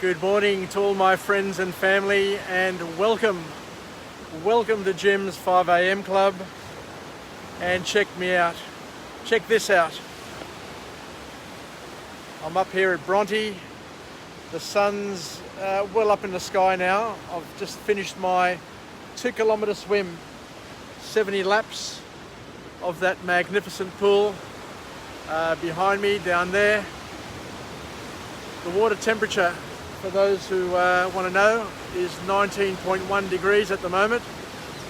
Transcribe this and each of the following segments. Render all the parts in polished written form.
Good morning to all my friends and family, and welcome to Jim's 5 a.m. Club. And check me out, check this out. I'm up here at Bronte. The sun's well up in the sky now. I've just finished my 2-kilometre swim, 70 laps of that magnificent pool behind me down there. The water temperature, for those who want to know, is 19.1 degrees at the moment.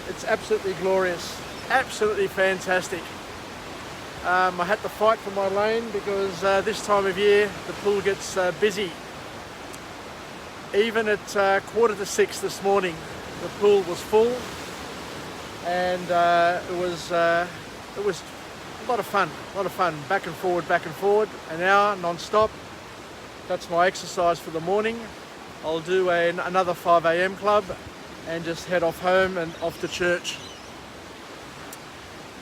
It's absolutely glorious, absolutely fantastic. I had to fight for my lane because this time of year the pool gets busy. Even at 5:45 this morning, the pool was full, and it was a lot of fun, back and forward, an hour non-stop. That's my exercise for the morning. I'll do another 5 a.m. club and just head off home and off to church.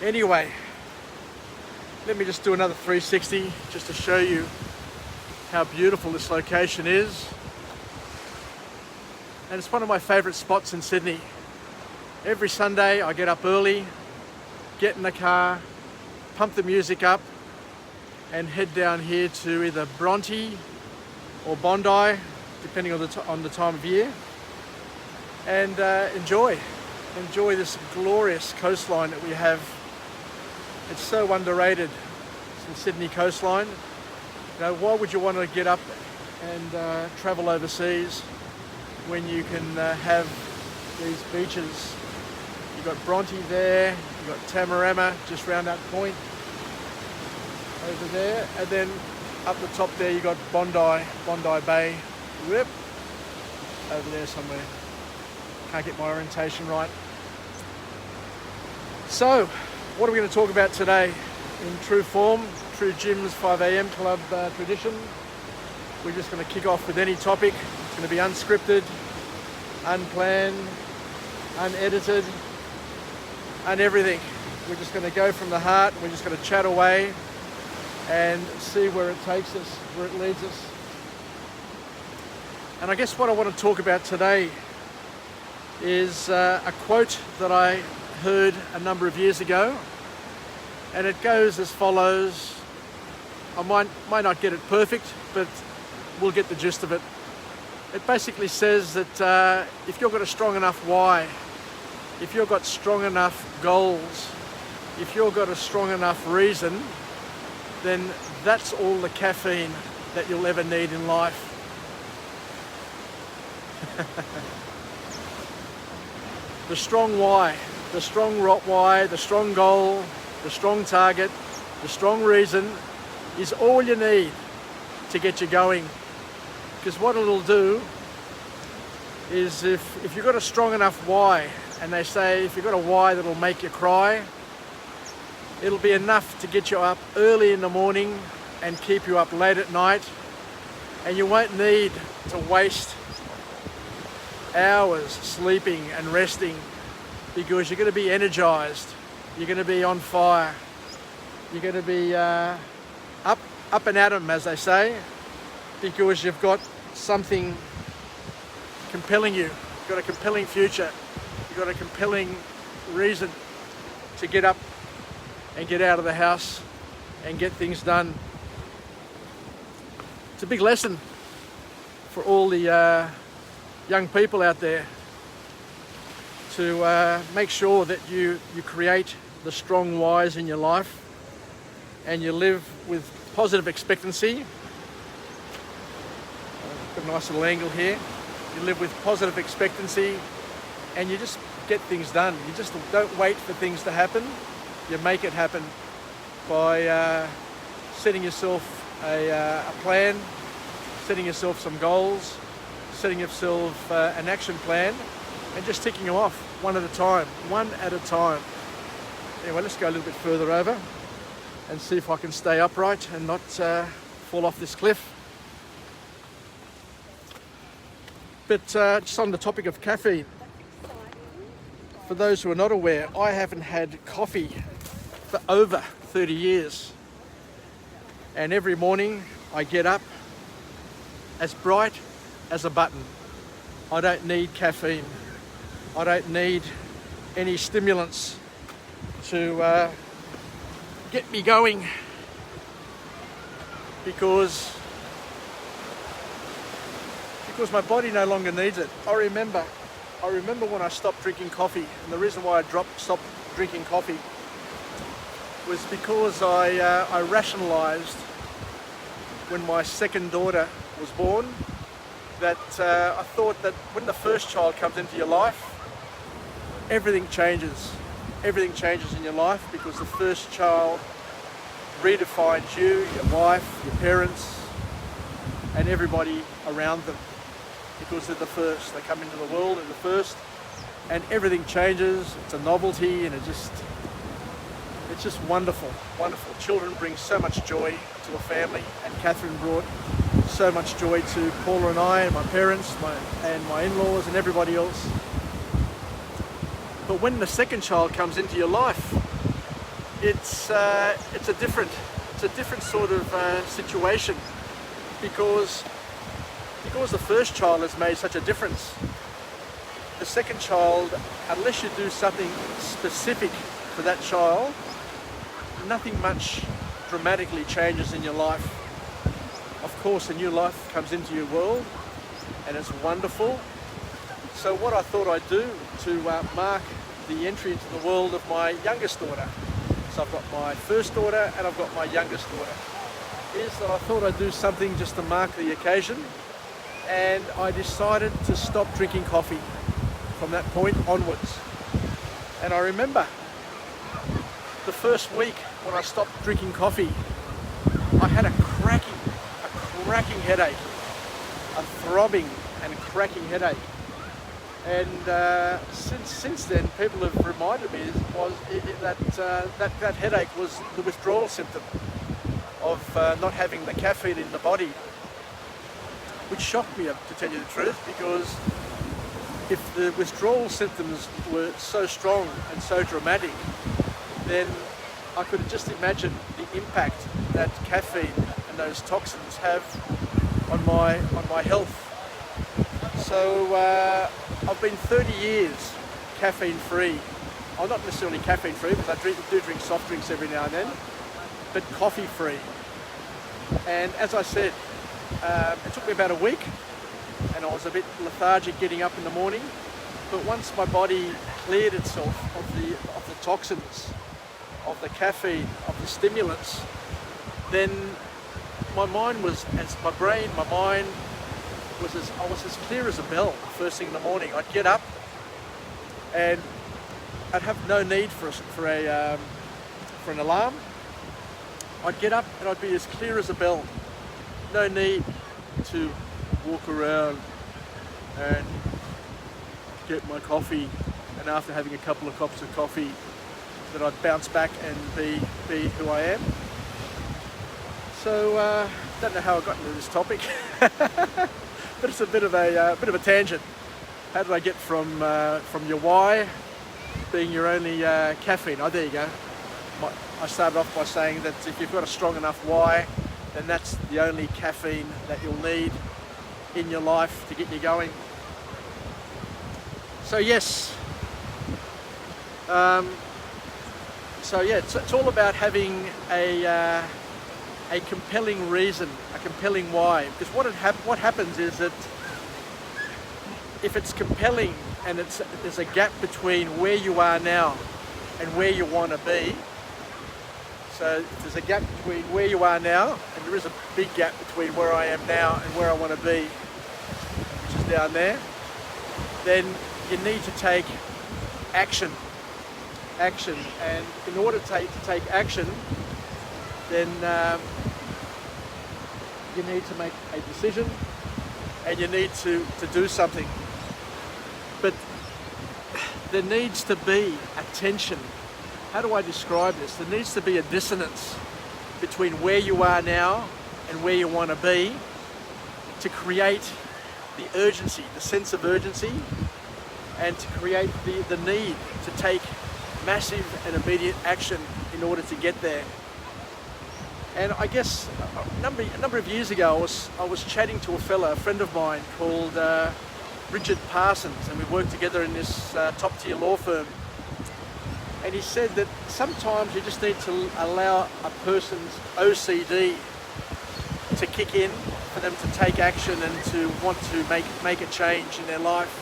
Anyway, let me just do another 360 just to show you how beautiful this location is. And it's one of my favourite spots in Sydney. Every Sunday I get up early, get in the car, pump the music up and head down here to either Bronte or Bondi, depending on the time of year, and enjoy this glorious coastline that we have. It's so underrated, the Sydney coastline. You know, why would you want to get up and travel overseas when you can have these beaches? You've got Bronte there, you've got Tamarama just round that point over there, and then up the top there you got Bondi Bay, whip, over there somewhere. Can't get my orientation right. So, what are we going to talk about today? In true form, true Jim's 5 a.m. Club tradition, we're just going to kick off with any topic. It's going to be unscripted, unplanned, unedited, and everything. We're just going to go from the heart. We're just going to chat away and see where it takes us, where it leads us. And I guess what I want to talk about today is a quote that I heard a number of years ago, and it goes as follows. I might not get it perfect, but we'll get the gist of it. It basically says that if you've got a strong enough why, if you've got strong enough goals, if you've got a strong enough reason, then that's all the caffeine that you'll ever need in life. The strong why, the strong why, the strong goal, the strong target, the strong reason is all you need to get you going. Because what it'll do is if you've got a strong enough why, and they say if you've got a why that'll make you cry, it'll be enough to get you up early in the morning and keep you up late at night, and you won't need to waste hours sleeping and resting, because you're going to be energized, you're going to be on fire, you're going to be up and at 'em, as they say, because you've got something compelling you. You've got a compelling future, you've got a compelling reason to get up and get out of the house and get things done. It's a big lesson for all the young people out there to make sure that you create the strong whys in your life and you live with positive expectancy. Got a nice little angle here. You live with positive expectancy and you just get things done. You just don't wait for things to happen. You make it happen by setting yourself a plan, setting yourself some goals, setting yourself an action plan, and just ticking them off one at a time. Anyway, let's go a little bit further over and see if I can stay upright and not fall off this cliff. But just on the topic of caffeine, for those who are not aware, I haven't had coffee for over 30 years. And every morning I get up as bright as a button. I don't need caffeine. I don't need any stimulants to get me going, because my body no longer needs it. I remember when I stopped drinking coffee, and the reason why I stopped drinking coffee was because I rationalised when my second daughter was born that I thought that when the first child comes into your life, everything changes. Everything changes in your life, because the first child redefines you, your wife, your parents, and everybody around them, because they're the first. They come into the world and the first, and everything changes. It's a novelty, and it's just wonderful, wonderful. Children bring so much joy to a family, and Catherine brought so much joy to Paula and I, and my parents, and my in-laws, and everybody else. But when the second child comes into your life, it's a different sort of situation, because the first child has made such a difference. The second child, unless you do something specific for that child, nothing much dramatically changes in your life. Of course, a new life comes into your world, and it's wonderful. So what I thought I'd do to mark the entry into the world of my youngest daughter, so I've got my first daughter and I've got my youngest daughter, is that I thought I'd do something just to mark the occasion, and I decided to stop drinking coffee from that point onwards. And I remember the first week when I stopped drinking coffee, I had a cracking headache, a throbbing and cracking headache. And since then, people have reminded me that headache was the withdrawal symptom of not having the caffeine in the body, which shocked me, to tell you the truth, because if the withdrawal symptoms were so strong and so dramatic, then I could just imagine the impact that caffeine and those toxins have on my health. So I've been 30 years caffeine-free. I'm not necessarily caffeine-free, because I do drink soft drinks every now and then, but coffee-free. And as I said, it took me about a week, and I was a bit lethargic getting up in the morning. But once my body cleared itself of the toxins, of the caffeine, of the stimulants, then my mind was I was as clear as a bell first thing in the morning. I'd get up and I'd have no need for an alarm. I'd get up and I'd be as clear as a bell. No need to walk around and get my coffee, and after having a couple of cups of coffee, that I'd bounce back and be who I am. So don't know how I got into this topic. But it's a bit of a tangent. How did I get from your why being your only caffeine? Oh, there you go. I started off by saying that if you've got a strong enough why, then that's the only caffeine that you'll need in your life to get you going. So yes. It's all about having a compelling reason, a compelling why. Because what happens is that if it's compelling and there's a gap between where you are now and where you want to be, so if there's a gap between where you are now, and there is a big gap between where I am now and where I want to be, which is down there, then you need to take action. And in order to take action, then you need to make a decision, and you need to do something. But there needs to be a tension. How do I describe this? There needs to be a dissonance between where you are now and where you want to be, to create the urgency, the sense of urgency, and to create the need to take massive and immediate action in order to get there. And I guess a number of years ago, I was chatting to a friend of mine called Richard Parsons, and we worked together in this top tier law firm. And he said that sometimes you just need to allow a person's OCD to kick in for them to take action and to want to make a change in their life.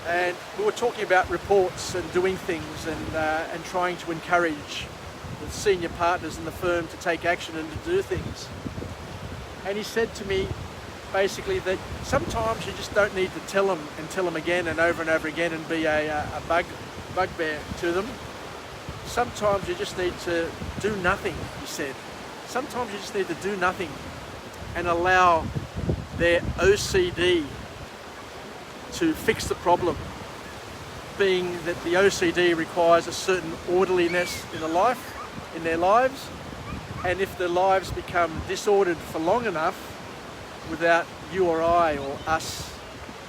And we were talking about reports and doing things and trying to encourage the senior partners in the firm to take action and to do things. And he said to me basically that sometimes you just don't need to tell them again and over again and be a bugbear to them. Sometimes you just need to do nothing, he said. Sometimes you just need to do nothing and allow their OCD to fix the problem, being that the OCD requires a certain orderliness in their lives, and if their lives become disordered for long enough without you or I or us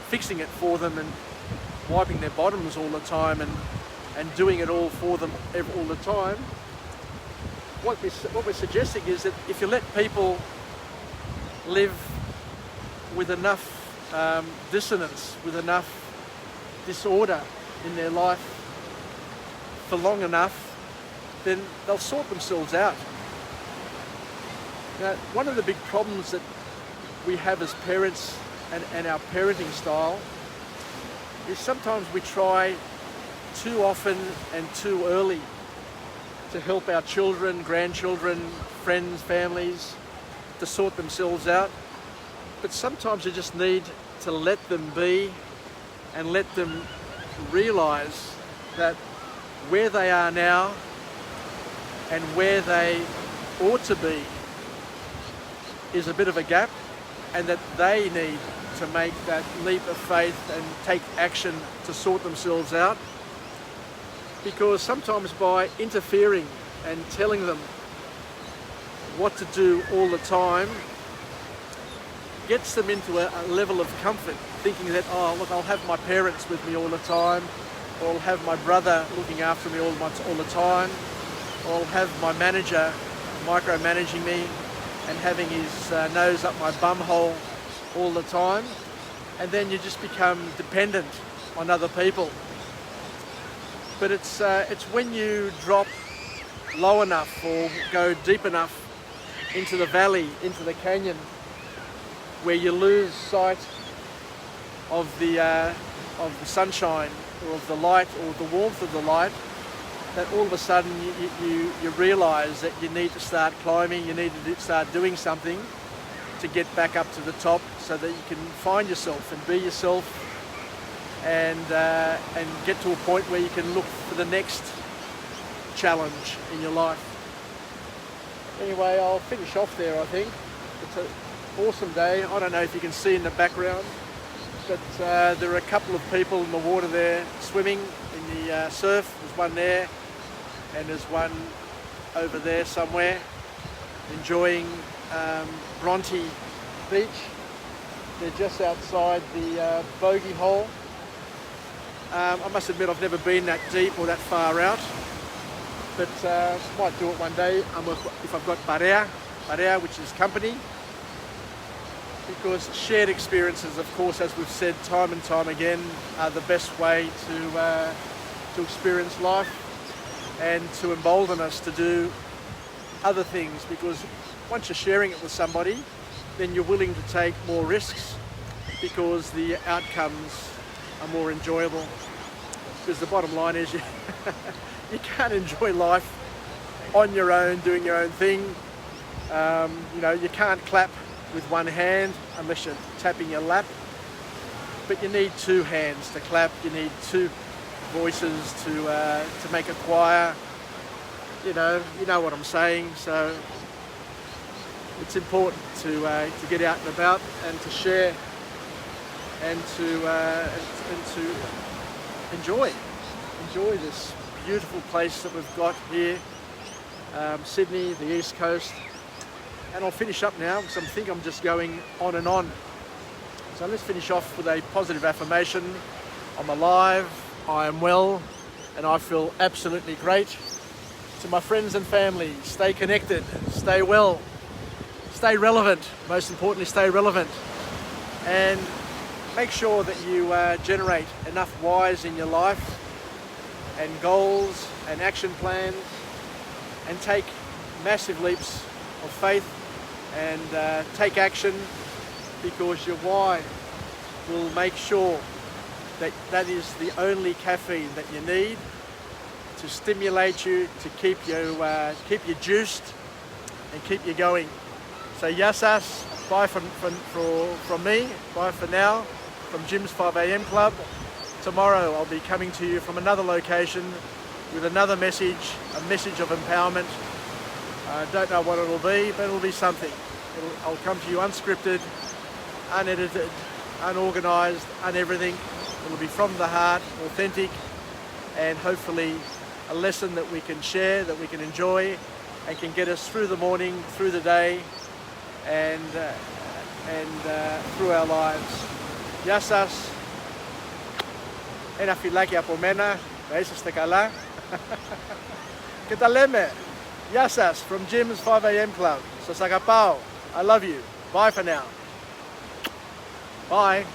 fixing it for them and wiping their bottoms all the time and doing it all for them all the time, what we're suggesting is that if you let people live with enough dissonance, with enough disorder in their life for long enough, then they'll sort themselves out. Now, one of the big problems that we have as parents and our parenting style is sometimes we try too often and too early to help our children, grandchildren, friends, families to sort themselves out. But sometimes you just need to let them be and let them realize that where they are now and where they ought to be is a bit of a gap, and that they need to make that leap of faith and take action to sort themselves out. Because sometimes by interfering and telling them what to do all the time gets them into a level of comfort, thinking that, oh look, I'll have my parents with me all the time, or I'll have my brother looking after me all the time, or I'll have my manager micromanaging me and having his nose up my bum hole all the time, and then you just become dependent on other people. But it's when you drop low enough or go deep enough into the valley, into the canyon, where you lose sight of the sunshine or of the light or the warmth of the light, that all of a sudden you realise that you need to start climbing, you need to start doing something to get back up to the top so that you can find yourself and be yourself and get to a point where you can look for the next challenge in your life. Anyway, I'll finish off there, I think. It's an awesome day. I don't know if you can see in the background, but there are a couple of people in the water there swimming in the surf. There's one there and there's one over there somewhere enjoying Bronte Beach. They're just outside the bogey hole. I must admit I've never been that deep or that far out, but might do it one day if I've got Barea, which is company, because shared experiences, of course, as we've said time and time again, are the best way to experience life and to embolden us to do other things, because once you're sharing it with somebody, then you're willing to take more risks because the outcomes are more enjoyable. Because the bottom line is you can't enjoy life on your own, doing your own thing. You can't clap with one hand unless you're tapping your lap, but you need two hands to clap, you need two voices to make a choir. You know what I'm saying. So it's important to get out and about and to share and to enjoy this beautiful place that we've got here, Sydney, the East Coast. And I'll finish up now because I think I'm just going on and on. So let's finish off with a positive affirmation. I'm alive, I am well, and I feel absolutely great To my friends and family, stay connected, stay well, stay relevant, most importantly stay relevant, and make sure that you generate enough whys in your life and goals and action plans, and take massive leaps of faith and take action, because your why will make sure that that is the only caffeine that you need to stimulate you, to keep you juiced and keep you going. So yasas, bye from me, bye for now, from Jim's 5 AM Club. Tomorrow I'll be coming to you from another location with another message, a message of empowerment. I don't know what it'll be, but it'll be something. I'll come to you unscripted, unedited, unorganized, uneverything. It'll be from the heart, authentic, and hopefully a lesson that we can share, that we can enjoy, and can get us through the morning, through the day, and through our lives. Γεια σας. Ένα φιλάκι από μένα. Να είσαστε καλά. Και τα λέμε. Γεια σας from Jim's 5 AM Club. Σας αγαπάω. I love you. Bye for now. Bye.